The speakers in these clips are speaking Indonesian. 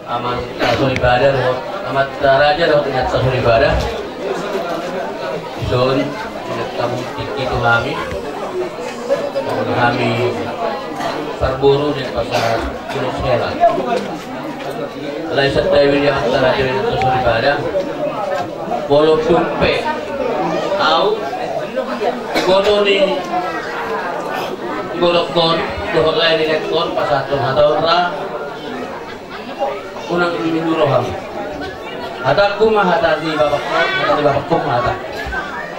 amat tasur ibadah amat raja dapat ingat tasur ibadah Son ingat kamu itu kami berburu di pasar Kinosela alai setawi yang antara jadi tasur ibadah bolo tumpe au bolo ni golokon dohor lain di lekon pasatun atau ra unang minuroham hataku mah hatati bapakku mah hatak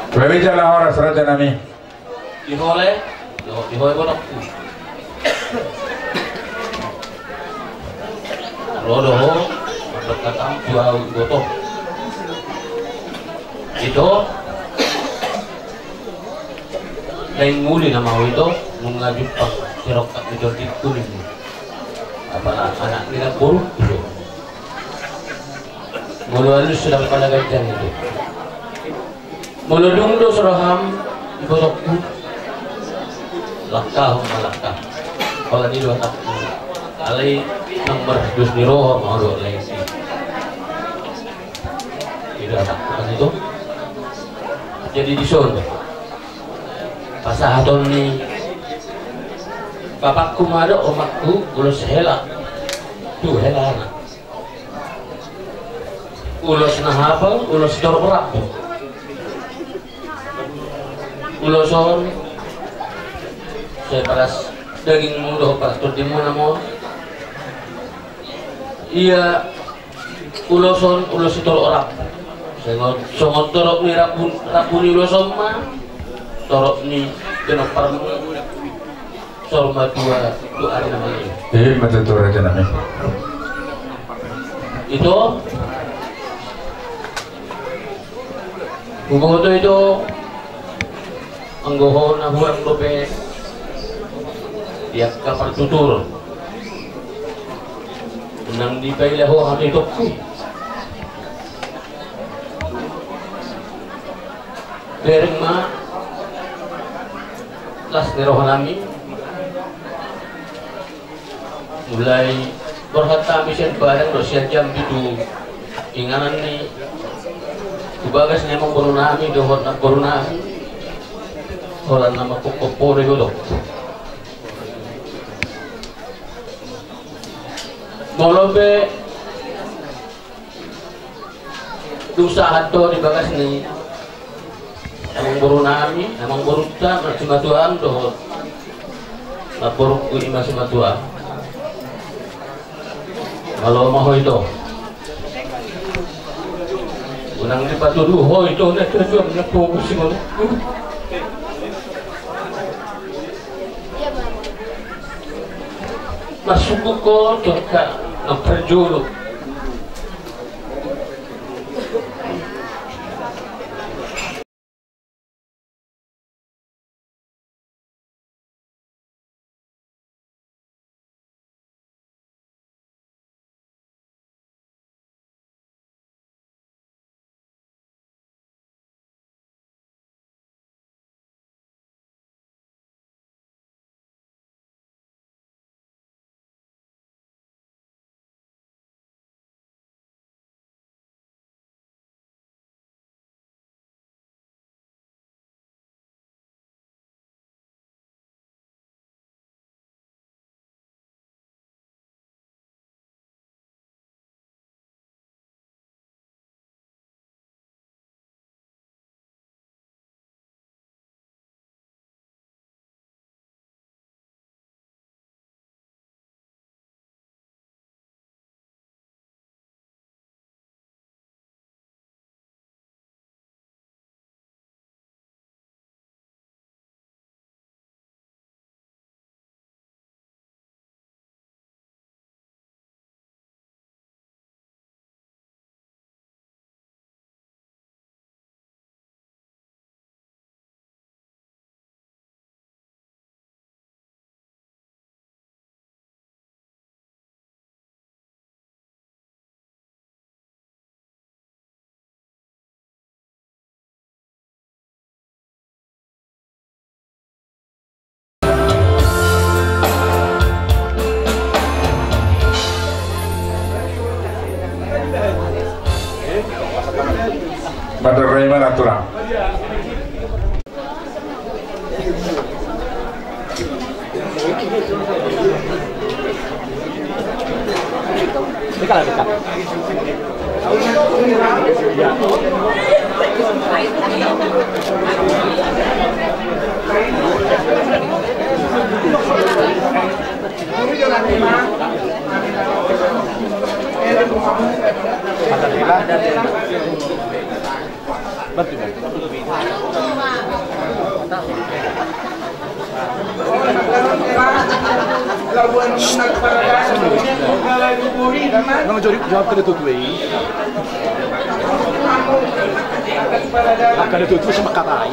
Berbeda lah orang seraja nami dihole golokku rodoh berkata jauh gotoh itu lain nguli nama itu mengajukan sirokat itu di kuning apa anak kita buruk itu mulu halus sudah pada gajah itu mulu dungdo suraham iborokku lakah malakah kalau ini dua tak alai nomor dus di roh mau dua lagi tidak tak itu jadi disuruh pasahaton ni bapakku mado omakku ulos hela tu hela na ulos nahapal ulos dorberak uloson saya paras daging mudo pas tu dimana mo iya uloson ulos dorberak saya songon torok ni rabuni uloson mah torok ni kena parmu sorma dua hari namanya macam tu raja nami itu hubungan itu anggohon ahuang dope dia kapal tutur nang di paileho hal itu dereng ma las nerohanami mulai berhata misen bareng dosia jam itu inganan ni kubagas memang berunami dohot nak berunami orang nama kokopore godok molobe usaha to di bagas ni emang berunami emang beruta macam Tuhan dohot lapor ku ima sama Tuhan kalau mau itu unang di batu dulu itu nak tujuan nak fokus sih masuk kok terka nak perjulu natural. Não, jawab kada tutup ini. Kada tutup sama katai.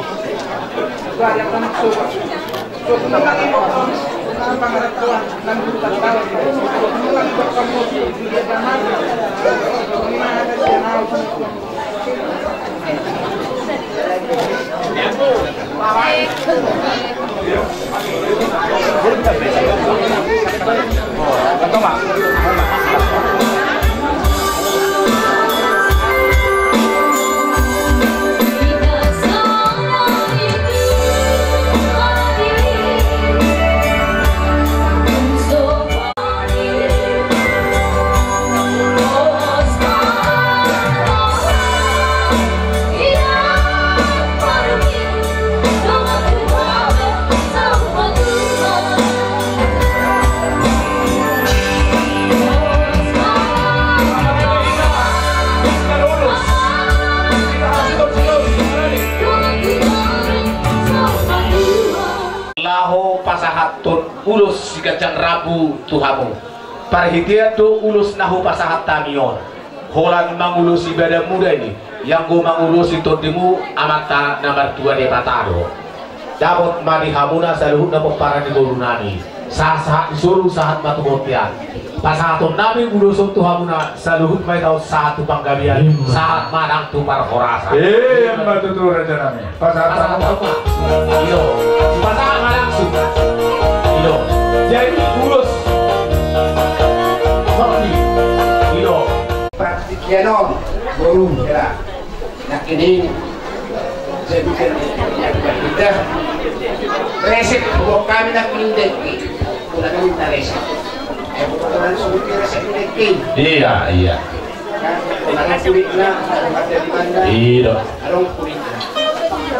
Pasahatun ulus sigajang rabu tuhamu parhitiatu ulus nahu pasahat tamion holan mangulus ibadah muda ini yang go mangulus itu timu amata nomor 2 de patado dapat mari hamuna saluhut na para di gorunani saat disuruh saat batu botian pasahatun nami ulus tuhamuna saluhut mai tahu satu panggabian saat madang tu para horasa Batu tu raja nami. Pasahat apa? Iyo, pasahat madang su. Iyo, jadi ulus. Sorry. Iyo. Praktikiano baru ya. Nak ini saya bikin kita resep buat kami nak minta kita minta resep. Bukan sulit resep ini. Iya. Karena kulitnya ada di mana? Iya. Arong kulitnya.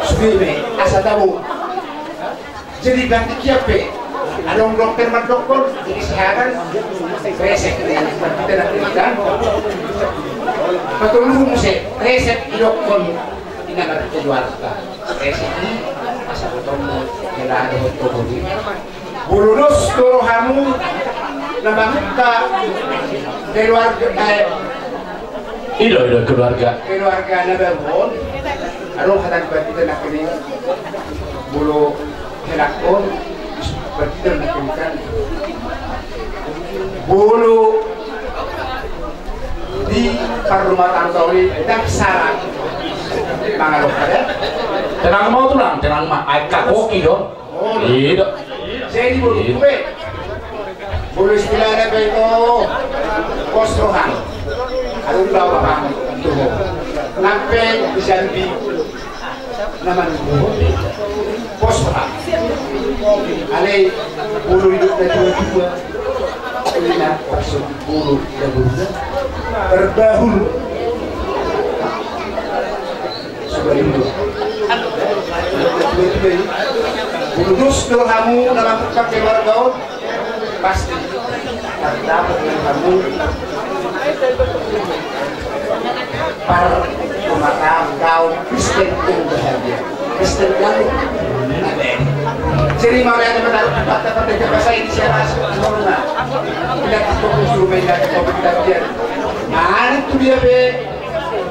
Sudah asa tahu. Jadi ganti kiape. Arong dokter mandokter jadi sehat resep kita nak minta. Patulung musik resep dokter tidak ada kejual resep ini asal ketemu tidak ada betul bulunus torohamu nabangka keluarga keluarga nabangkon arong katan kita nak ini bulu helakon kita nak ikan bulu di rumah tangga ini dan sarang mangalok ada Tenang mau tulang, tenang mah aika koki dong. Iya. Jadi bulu istilahnya itu kosrohan arung bawa kami tuh nampe bisa di namanya kosrohan ale bulu hidup dari dua kulina maksud bulu dan bulu berbahul sebagai itu bulunus kamu dalam pakai keluarga pasti dapat dengan kamu para pematang kau Kristen yang bahagia Kristen yang ada jadi mau yang pada bahasa ini siapa semua tidak fokus dulu tidak fokus dia mana itu dia be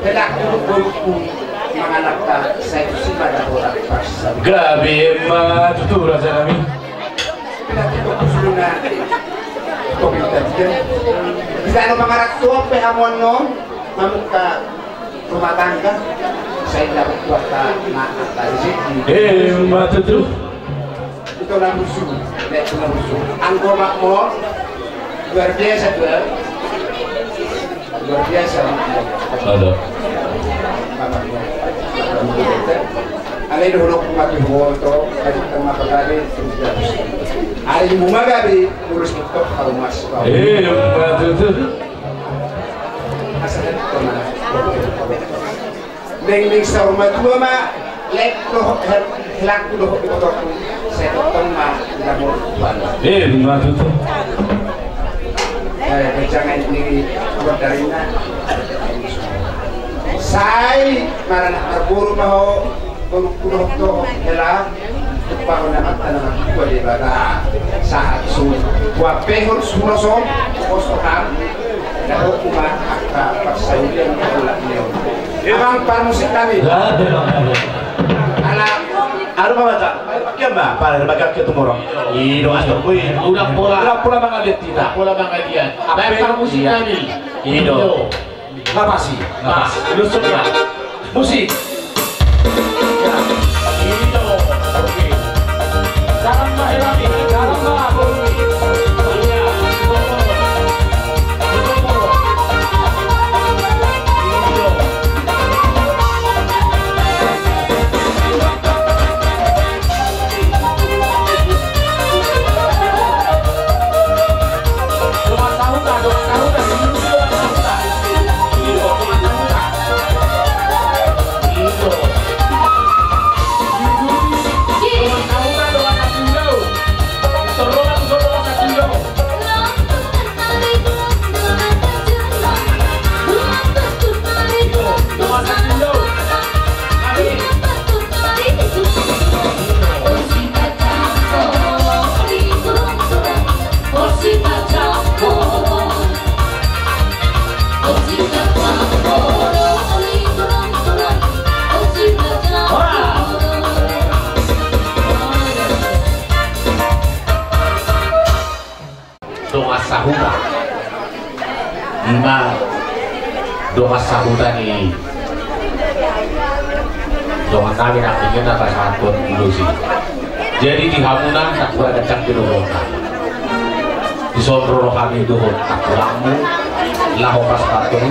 tidak dulu menganakkan saya itu sih pada orang pas Grabe mah tutur rasa kami. tidak fokus dulu nanti tidak ada mengarah tua pehamon no mamuka rumah tangga saya dapat buat anak dari sini Mah tutur itu langsung itu langsung anggo makmur luar biasa tuh luar biasa ada Alay dulu kumati hoto, kali tengah pagari sudah. Ari bumagabi urus itu kalau mas. Betul. Asalnya kemana? Neng sa rumah tua mah lek loh hilang loh di motor saya potong mah tidak mau Betul. jangan ini buat dari mana? Saya marah berburu mau kuno to hela bangun amat tanah tua di mana saat su buat pehor surosom kostokan dan hukuman akta persaulian ulah beliau. Emang para musik kami. Anak Aduh baca, kian ba, para baca kita murah. Ini asal kui, udah pola banget tidak. pola bangalian para musik kami Ini apa sih? mas lusuk ya Musik. Jangan mahirami, jangan mahirami. Doa sahuda lima doa sahuda nih doa kami nantinya dapat santun dulu sih jadi di Hamunan tak berada cangkir roh di sondro kami dulu tak kurangmu lahu pas patun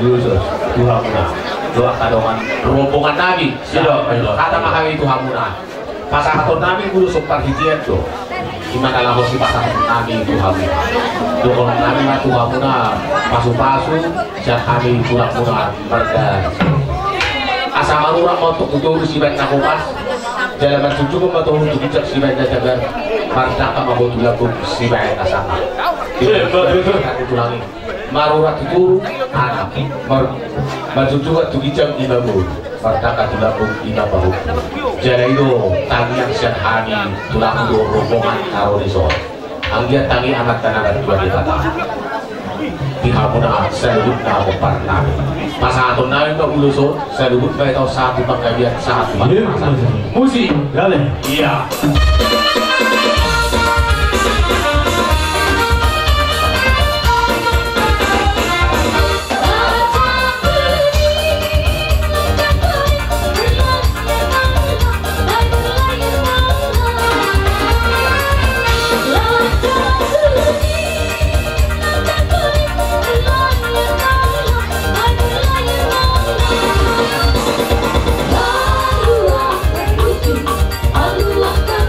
Yesus di Hamunan doa kadongan rombongan Nabi kata mahal itu Hamunan pasangan Nabi dulu sempat hijian tuh gimana lah si pasangan Nabi itu Hamunan doa Nabi itu Hamunan pasu-pasu siap kami pulang-pulang berdas asa marurang untuk itu si baik nakupas jalan bercucuk membantu untuk bijak si baik jaga martaka membantu lagu si baik asama itu lagi marurang itu anak bercucuk untuk bijak ibabu martaka itu lagu ibabu jalan itu tangian siap kami tulang itu rombongan karo resort anggiat tangi anak tanah dua di kata di Hamunan saya duduk nama parna pasangan Nabi Pak Uluso saya duduk baik tahu satu pengkajian saat musik iya Alu akan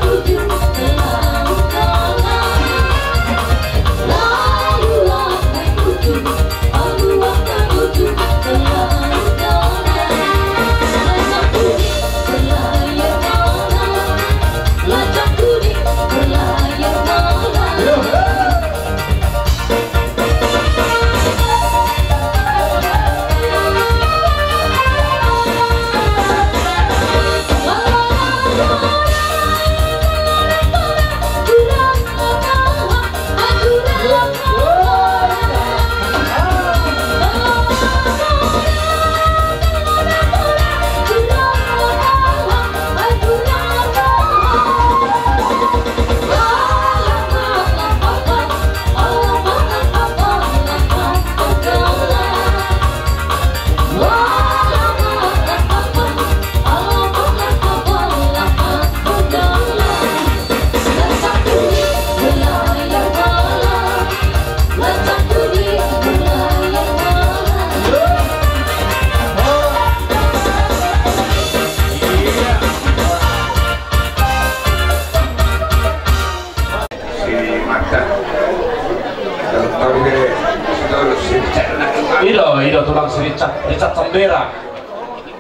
Richard Sembera.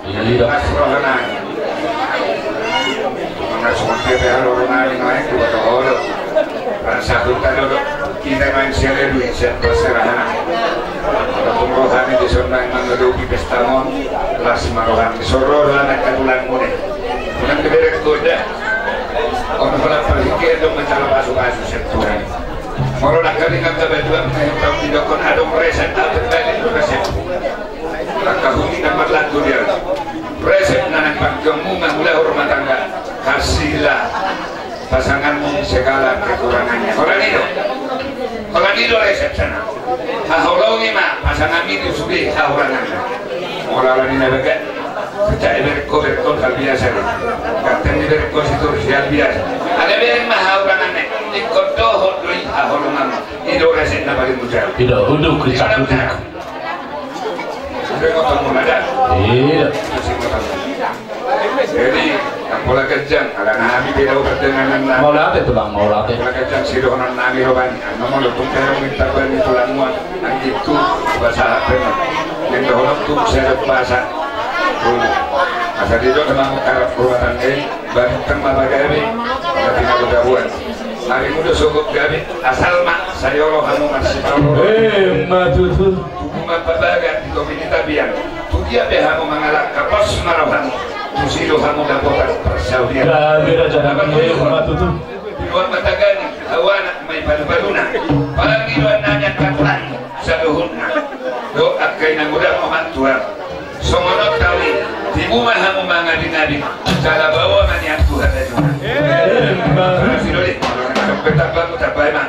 Iya. Mas Rohanan. Mas Monte Rohanan naik ke Bogor. Rasa kita dulu kita main seri duit perserahan. Kalau rohani di sana memang menduduki pesta mon, kelas rohani soror anak katulang muda. Bukan keberek goda. Orang pernah berpikir untuk mencalon asuh-asuh sektoran. Kalau nak kali kata berdua menentang tidak kon ada present atau balik present. Langkah huni nomor lagu dia. Present nanak pangkamu mulai rumah tangga. Kasihlah pasanganmu segala kekurangannya. Orang itu resep sana. Haholongi mah pasangan itu sudah hahurangan. Orang ini naga percaya berko hal biasa. Kata ini berko itu hal biasa. Ada yang mah hahurangannya. Ikut dohot doi haholongan. Itu resep nama dimujar. Tidak, untuk Richard itu. Sudah ngotong ada. Iya. Jadi, pola kejang, kalau nabi beda pertengahan nabi. Mau latih tuh bang, mau latih. Pola kejang sidonan nabi roban. Namun lo pun kalau minta bani tulang muat, nanti itu bahasa apa? Yang dohok tuh saya bahasa. Asal itu memang karena perbuatan ini, banteng mah bagaimana? Tapi nak berdabuan. Hari muda cukup gabi, asal mak saya Allah kamu masih tahu. Matutu. Hubungan babagan di komunitas biang. Tu dia behamu mengalak kapos marahan. Tusilu kamu dapat persaudian. Gabi raja nabi matutu. Luar matagani, awana may balbaluna. Parang iluan nanya katlan sa luhuna. Do akay nang udah mamantuan. Sumunod tawi, di bumahamu mga dinabing. Sa labawa man yan Tuhan na Tuhan. Sinulit, petak bago tapay man.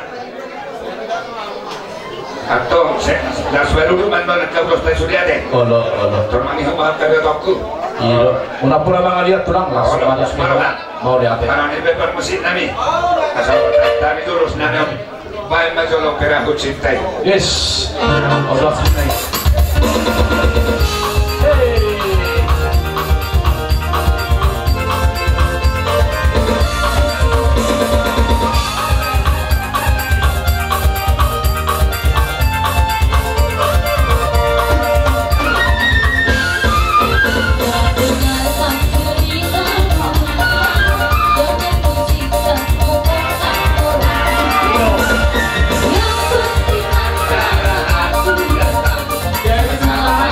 Atau las baruman man nagkablos tayo suliate. Olo. Termani humahap kagatokku. Iya. Una pura mga lihat tulang lah. Mau lihat. Parang ibepan mesin nami. Asal kami terus nanam. Baik majolo perahut cintai. Yes. Olah cintai. Yang penting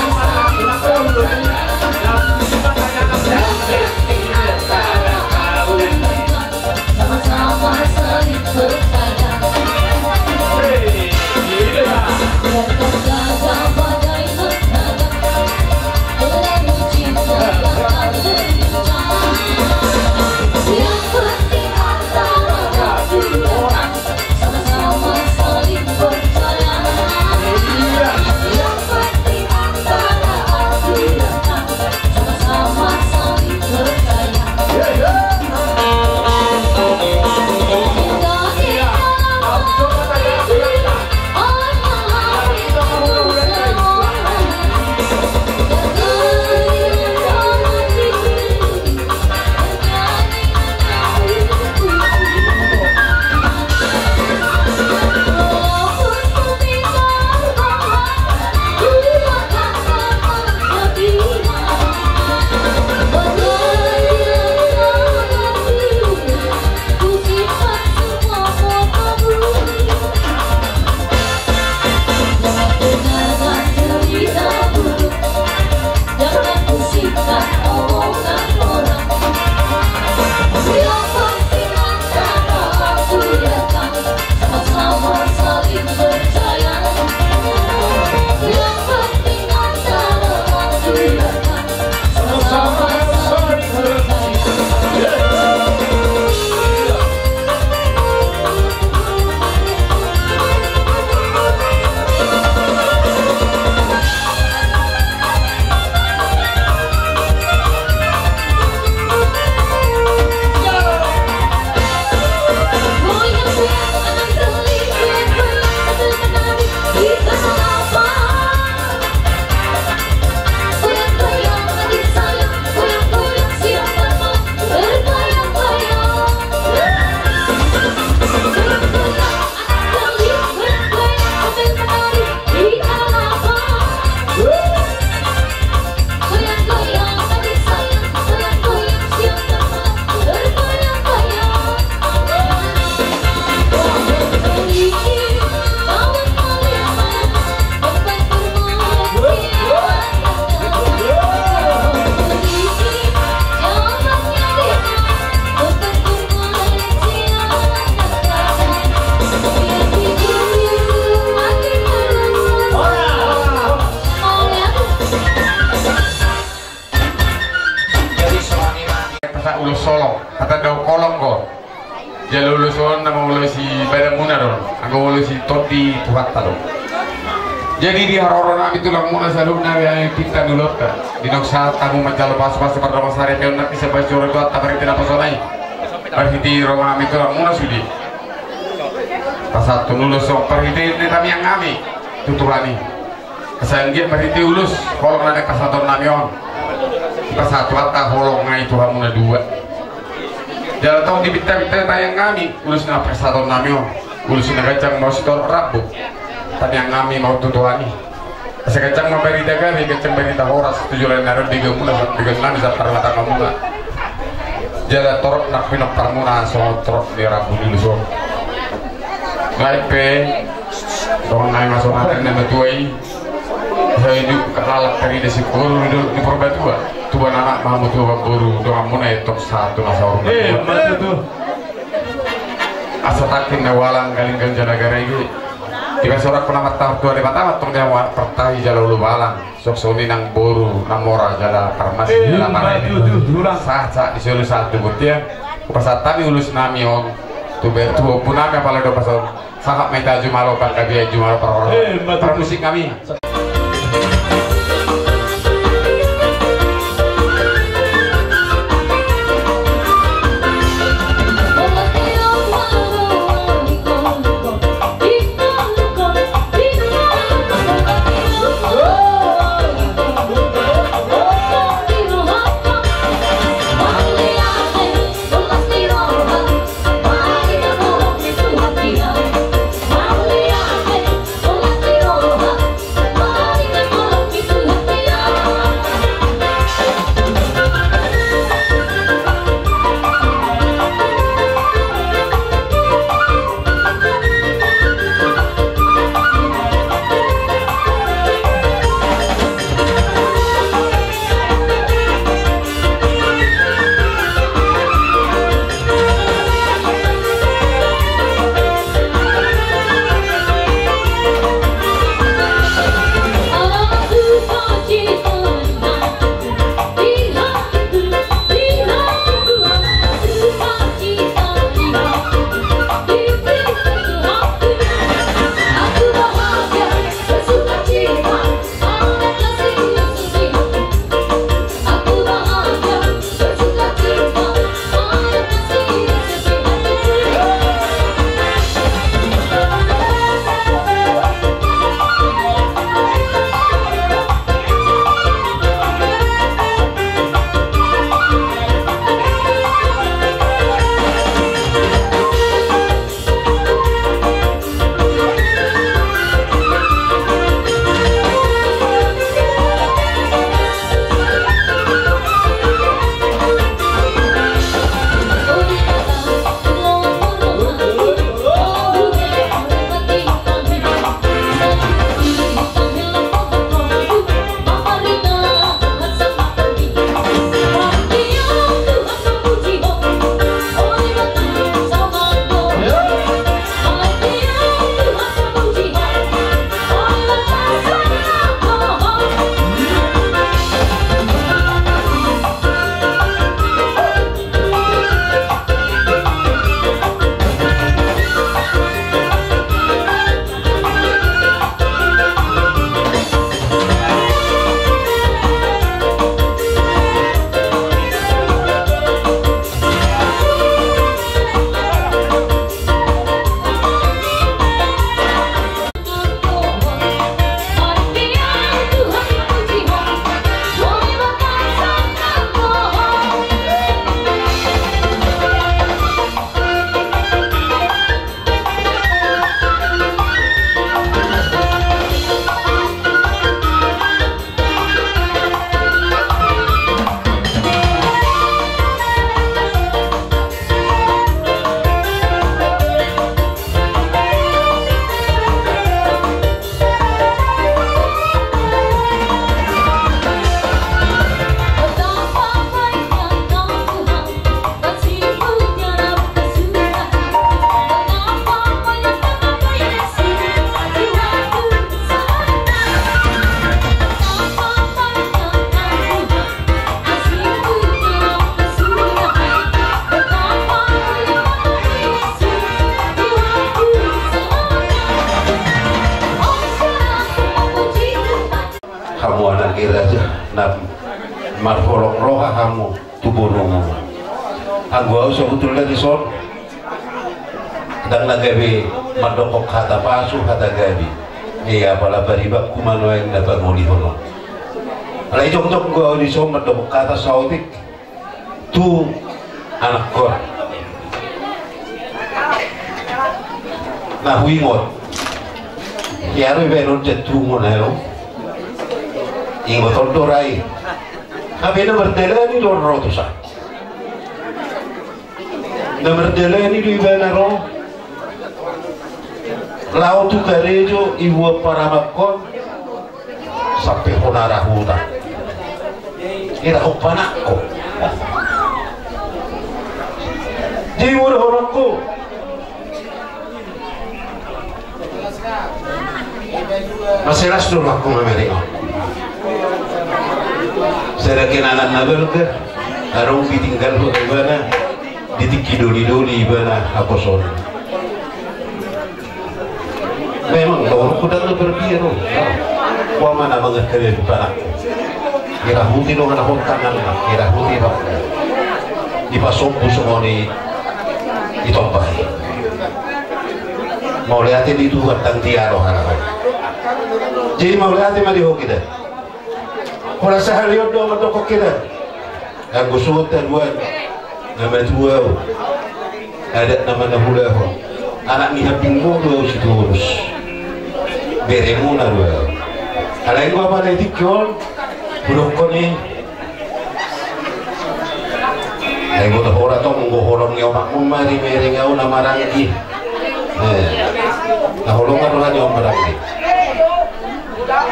son nama ulo si Badang Muna dong, aku ulo si Toti Tuhatta dong. Jadi di Haroro nami tulang muna selalu nabi yang pinta dulu ta. Di noksa tamu menjalo pas-pas pada masare kau nak bisa baca orang tua tak berarti apa solai. Perhiti Roma nami tulang muna sudi. Pasal tu lulus sok perhiti ni kami yang kami tuturani. Kesanggiat perhiti ulus kalau ada kasator nami on. Pasal tu tak holong ngai tuhan muna dua. Jalan tahu di bita-bita tayang kami ulus na kasator nami on. Ulus na kacang mau sitor rabu. Tadi yang kami mau tutuani. Sekecang mau berita kami, kecang berita horas tujuan naruh di gemula, di gemula bisa perlata kamu lah. Jalan torok nak pinok permuna soal torok di rabu dulu so. Baik pe, dong naik masuk nanti nama tuai. Saya hidup kelalak dari desi buru di perbatu tua anak mahu tua buru dong amun top satu masa orang. Betul tuh. Asa takin nawalang galing negara ini. Jika seorang penamat tahap 2 lewat tengah pertahi jala ulu balang sok soni nang boru namora jala farmasi jala mana ini sah disuruh satu butia pasal tadi ulus nami om tu punami apalagi do pasal sangat meta jumalo kan kabia jumalo para musik kami. lagi aja nam marfolok roha kamu tuburumu anggo sebetulnya di son dan nagabi madokok kata pasu kata gabi iya pala baribak kumano yang dapat mau dihono alai jok gua di son madokok kata sautik tu anak kor nah wingot yaro benon jatuh monero ingot ordorai abena berdela ni lor rotusa na berdela ni di benaro lau tu karejo ibu paramakon sampai honara huta kira panakko di horokku masih ras dulu aku memerikau saya kenalan nabel ke arung ditinggal ke mana ditikidoli mana apa son memang kalau kudang berbiar wah mana banget kalian di panak kira huti dong anak tangan kira huti dong dipasok semua di ditompai mau lihatin itu tentang tiaro harapan jadi mau lihatin mah diho kita kalau seharian dong atau kita aku sudah buat nama tua ada nama nahulah anak ni hapingmu dua situ urus beremu na dua alain gua apa nanti kau belum kau ni alain gua tahu orang tu munggo orang yang makmum mari ngau nama rangki nah holongan orang yang marangki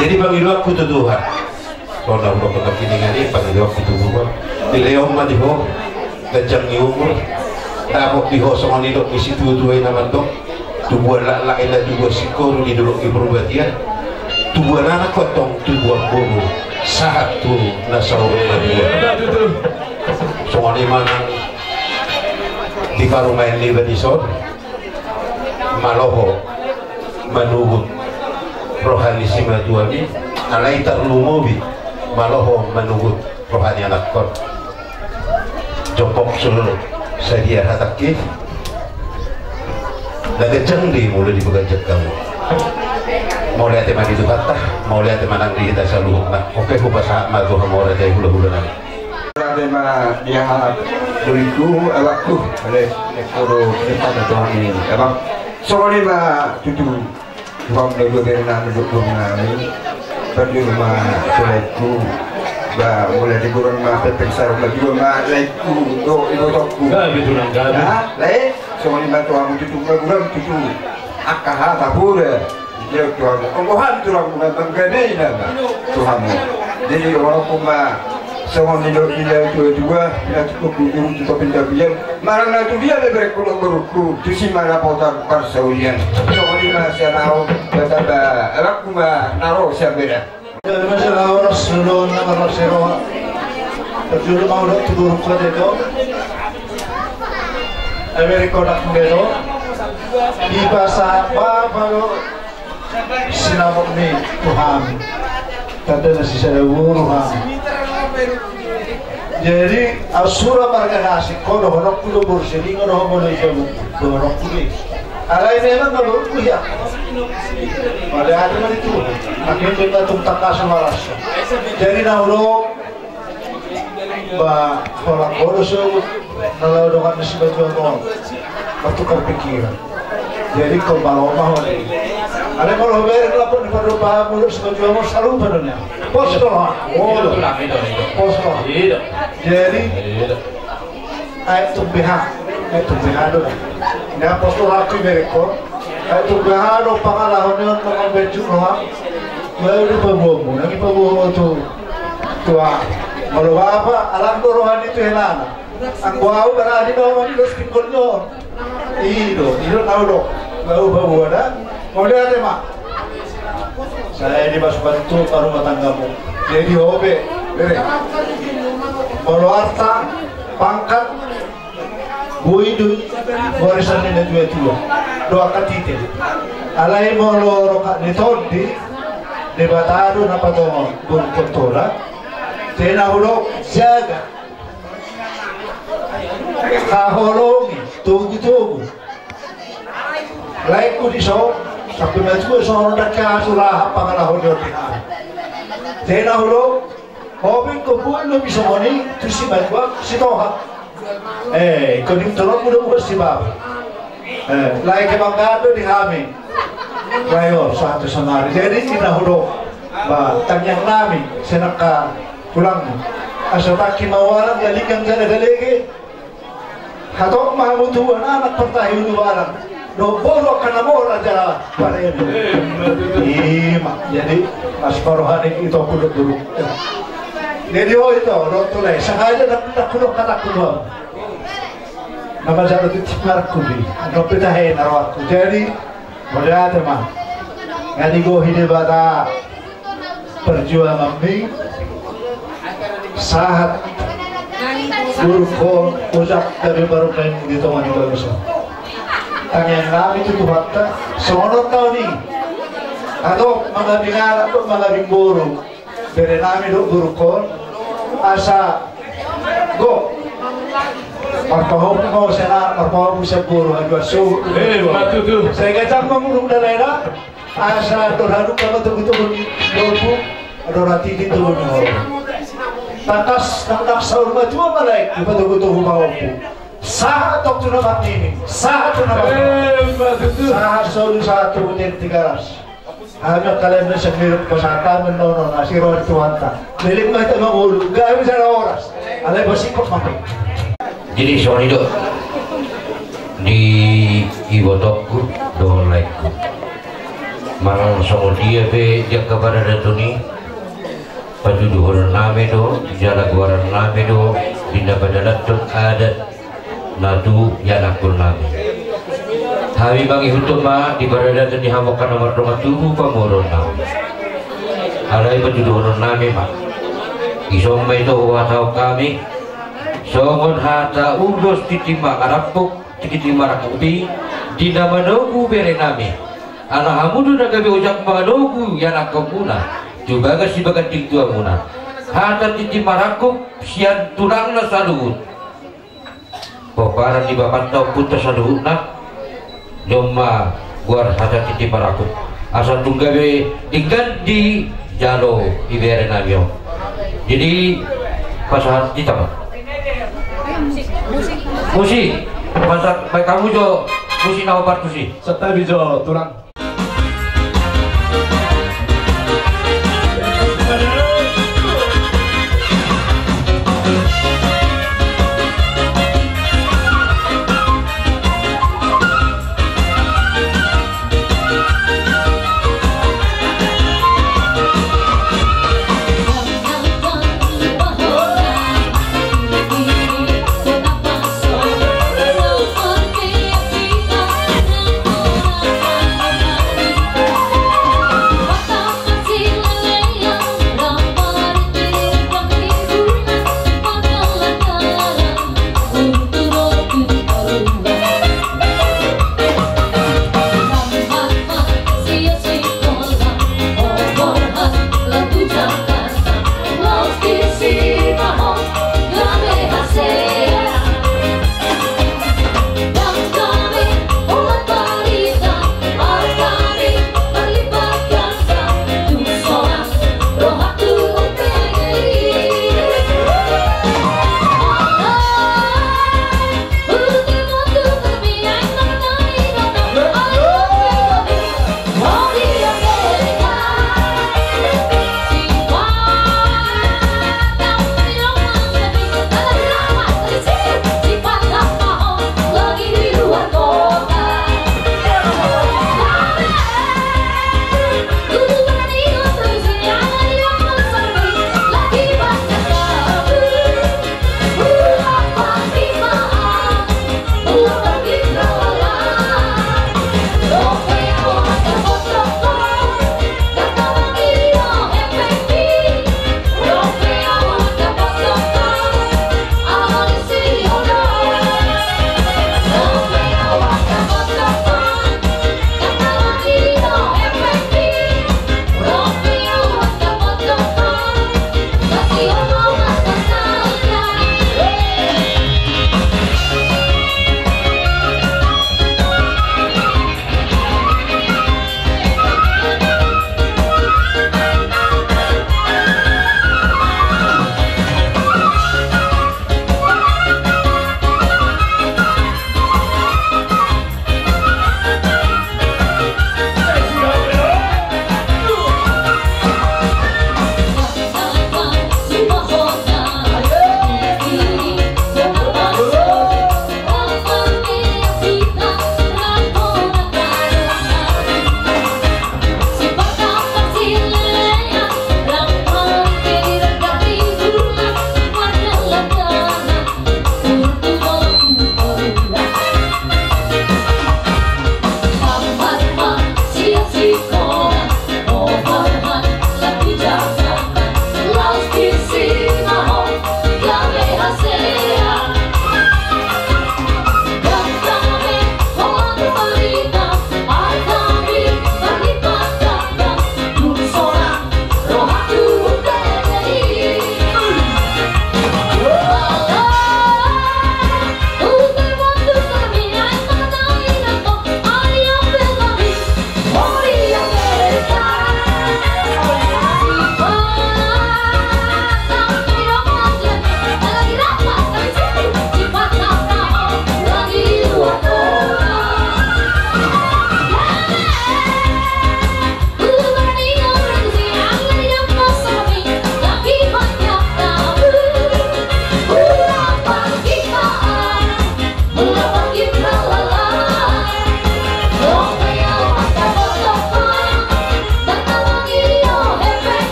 jadi bagi aku tu Tuhan soalnya aku tetap ini ngani bagi aku tu Tuhan dileom mah diho kejang ni umur tapok diho sama ni dok isi tu nama dok tubuhan lak ila tubuh sikor di dulu di perbatian tubuhan anak kotong tubuhan buru satu nasau soal mana di karumain di Badison maloho manuhut rohani simatuami alai tarlumobi maloho manuhut rohani anak kot jopok seluruh saya hatakif dan cengdi mulai dibegajak kamu mau lihat teman itu kata mau lihat teman nanti kita selalu nah oke aku bahasa malu mau raja hula-hula nanti tema dia duriku awakku oleh nekoro depan Tuhan ini abang soalnya mah tutu Tuhan dulu berenang duduk mengalami pergi rumah soleku bah mulai diburung mah terpaksa rumah juga mah laiku do ibu tokku gak gitu nangga lain soalnya mah Tuhan tutu kurang tutu akah tabur dia Tuhan Tuhan Tuhan menggandai nama Tuhan jadi orang mah sama nilai dua tidak cukup untuk cukup pendapian marang itu dia lebih berku tu si mana potak persaulian sama di masa nahu betapa aku mah naruh siapa masalah orang selon nama Rasulullah terjun mau nak turun ke itu Amerika nak mendero di bahasa apa baru sinabok ni Tuhan tanda nasi sedawu Tuhan jadi asura marga nasi kono honok kulo borseli kono hono jamu honok kulo alai memang baru ya pada hari itu akhirnya kita tuntak kasumaras jadi naulo ba orang kono so nalau dengan nasi baju kono bertukar pikiran jadi kau bawa mahal ada kalau ber lapor di perubahan mulut sebaju mau selalu benernya posto posto jadi ayat tubiha dulu nah posto hati mereka ayat tubiha do pangalahonnya dengan baju roh baru di pembumu lagi pembumu tu tua kalau apa alam rohani itu helana aku tahu berani dong ini terus kikulnya itu tahu dong baru baru ada mau lihat tema saya di bantu ke rumah tanggamu jadi hobi beri kalau harta pangkat buidu warisan ini dua doa katite alai mau rokat ditodi debatado na pato kultura tena hulog jaga kahologi tugu lain ku diso sampai maju sono dakka sulah pangalah hulog tena hulog hobin ko pun lo bisa moni tusi banwa sitoha konim tolong mudah si bab lain ke bangado di hami rayo satu semari jadi kita hulog ba tanyang namin sinaka pulang asa taki mawalan galikan sana galege hatok mahabutuan anak pertahian luaran do bolo kana mora jara pare ima jadi asparohani itu kudu dulu jadi oh itu do tulai sengaja nak kudu kata kudu nama jara titimar kudi do pitahe narawat jadi modal teman ngadi go hidebata perjuangan ini saat guru ucap dari baru main di teman itu bisa tanya kami itu fakta semua tahun ini atau mengabikan atau mengabing guru dari kami itu guru asa go marpahom mau sena marpahom bisa guru aja so saya kacang mengurung daerah asa terhadap kalau begitu berbu ada rati di tubuh orang takas nak sahur baju malai betul-betul humaupu sah tok tuna ini sah tuna sah sahur satu butir 300 hanya kalian bisa mirip pesata menonon asiro tuanta milik mata mengulu gak bisa oras alai besikop makin jadi soal itu di ibotokku dolaiku malang soal dia be jaga pada datuni padu duhur name do jala guaran name do binda badalat tun adat nadu yanakul name hawi bangi hutum ma di barada di hamokan nomor tubuh pamoron name alai padu duhur name ma isong may to watau kami songon hata ulos titima karapuk titima rakupi di nama nogu bere name ala hamudu nagabi ujak manogu yanakul muna juga gak sih bagat tingtua muna hata titi marakuk sian tulang na saluhut paparan di bapak tau putra saluhut nak doma buar hata titi marakuk asal tunggawe ikan di jalo ibere namyo jadi pasahan kita pak musik pasal baik kamu jo musik nama partusi serta bijo tulang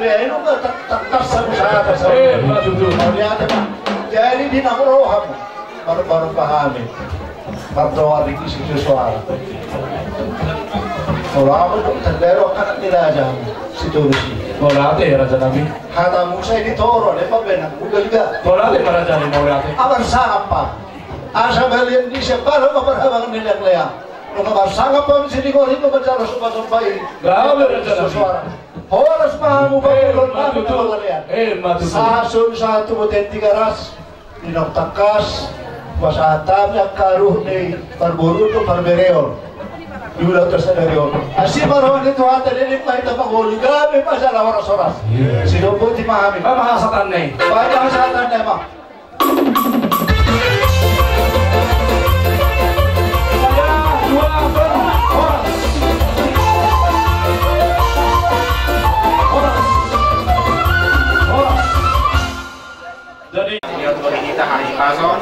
ini tak usaha sa. Mau lihat Pak. Jadi di Namuroham baru pahami. Berdoa di situ suara. Kalau aku terdero anak tidak aja situ sih. Bola ate Raja Nabi. Kata Musa ini toro, lepas benar. Bukan juga. Bola ate Raja Nabi bola ate. Abar sangapa. Asa balian di separa mabarhabang nilang lea. Nung abar sangapa sini ko rin mabacara sumpah-sumpah. Grabe Raja Nabi. Horas mahamu bagulon namin na magalian. Matutunan. Sasun sa tumutin tigaras. Ninoktakas. Pasatam yang karuh ni parboruto parbereol. Dulu terus ada rio. Asih baruan itu hati ini kita panggul gabe masalah waras-waras. Sino po dimahami. Mahasatan nih. Banyak hasatan nih mak. Jadi kita hari pason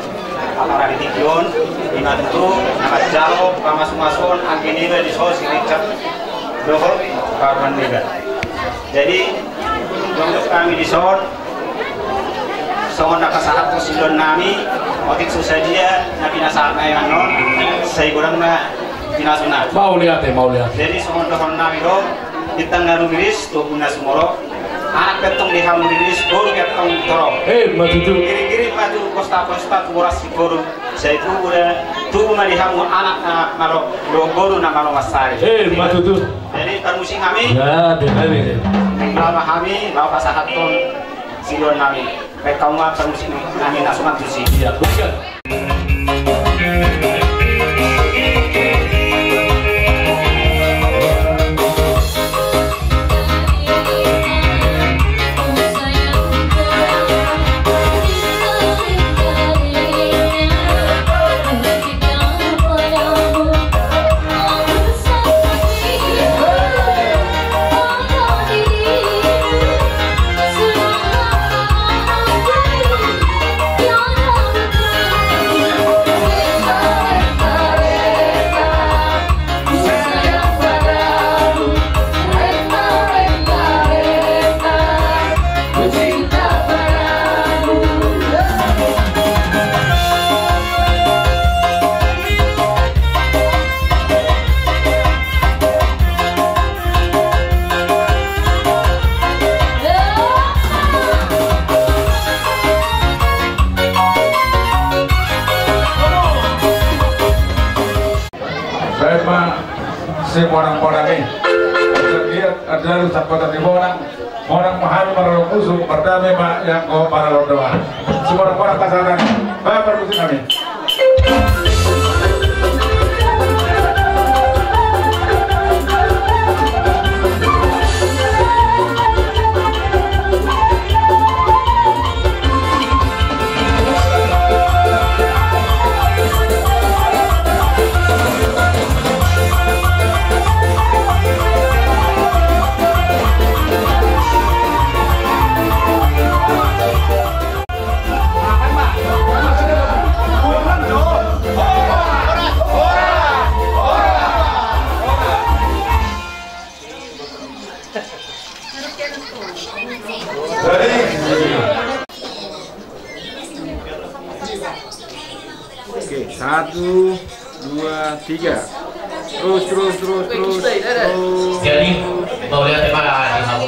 antara di Tikion, di Mantu, Amat Jalo, Pamas-Mason, Angkinira di Sos, Richard, Dohor, Karman Mega. Jadi, untuk kami di Son, nak kasahat ko silon nami, otik susah dia, na pinasahat na yung ano, saya kurang na pinasunat. mau lihat. Jadi, dohor nami do, ditang na rumilis, tuhun na sumoro, anak ketong di hamu rilis, guru ketong toro. Matutunan. Kiri-kiri maju kosta-kosta kuras si guru. Saya itu udah tuh melihat anak malo guru na malo masari. Matutunan. Jadi permusim kami. Ya, benar. Lama kami bawa pasahaton silon kami. Baik kamu permusim kami nasuman tuh sih. Iya, bukan. Orang-orang ini lihat ada sahabat di orang memahami para musuh berdamai yang kau para doa semua orang kasaran bapak permusim kami. Oke, 1, 2, 3. Terus. Jadi mau lihat apa di